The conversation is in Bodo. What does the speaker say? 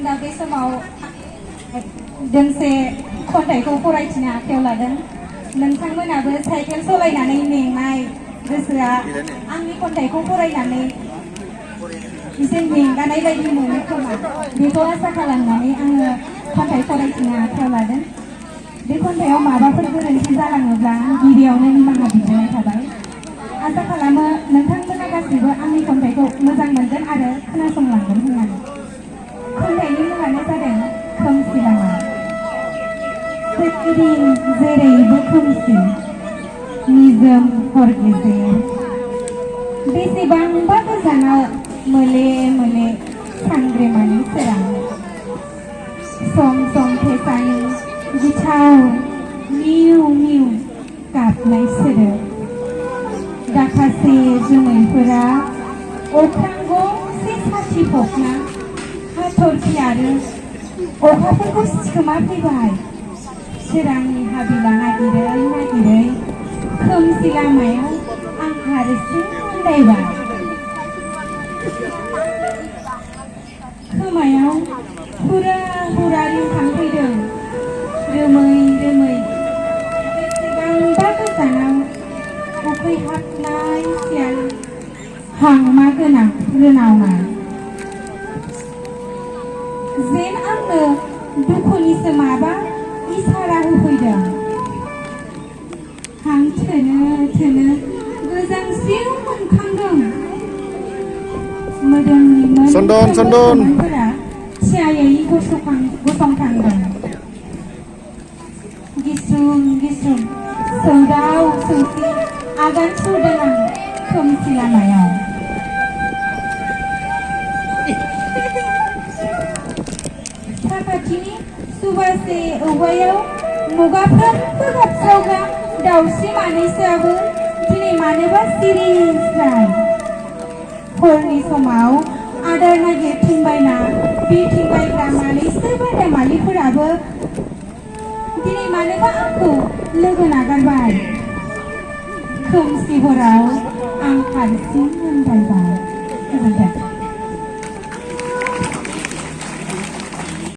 दा बे समाव दोंसे खन्थाइखौ फरायथिनो आखायाव लादों। नोंथांमोनाबो साइकेल सालायनानै मेंनाय गोसोआ आंनि खन्थाइखौ फरायनानै एसे मेंगानाय बायदि मोनो खोमा, बेखौ आसा खालामनानै आङो खन्थाइ फरायथिनो आखायाव लादों। बे खन्थाइयाव माबाफोर गोरोन्थि जालाङोब्ला गिबियावनो निमाहा बिनाय थाबाय। आसा खालामो नोंथांमोना गासैबो आंनि खन्थाइखौ मोजां मोनगोन आरो खोनासंलांगोन होननानै। खन्थाइनि मुङानो जादों खोमसि लामा। सोरगिदिं जेरैबो खोमसि, निजोम हर गेजेर, बेसेबांबा गोजानाव मोले मोले सांग्रेमानि सोरां, सम सम फेसानि गिथाव निउ निउ गाबनाय सोदोब, दाखासे जोमैफोरा अख्रां गंसे साथिफबना हाथरखि आरो अखाफोरखौ सिखोमा फैबाय। सोरांनि हाबिला नागिरै नागिरै खोमसि लामायाव आं हारसिं आन्दायबाय। खोमायाव हुरा हुरा रिंखांफैदों रोमै रोमै बेसेबांबा गोजानाव उखैहाबनाय सियाल हांमा गोनां रोनावनाय। जेन आंनो दुखुनिसो माबा इसारा होफैदों। हां थोनो थोनो गोजांस्रिउ मोनखांदों। मोदोमनि मोनफ्रोमबो खोमोनफोरा थियायै गसंखांदों। गिस्रुम गिस्रुम सौदाव सौसि आगान सुरदों आं खोमसि लामायाव। साखाथिनि सुबासे औवायाव मुगाफ्रोमबो गाबस्रावग्रा दाउस्रि मानैसोआबो दिनै मानोबा सिरि स्राय। हरनि समाव आदार नागिरथिंबायना बिरथिंबायग्रा मानैसो बादामालिफोराबो दिनै मानोबा आंखौ लोगो नागारबाय। खोमसि हराव आं हारसिं उन्दुबाय। गोजोन्थों।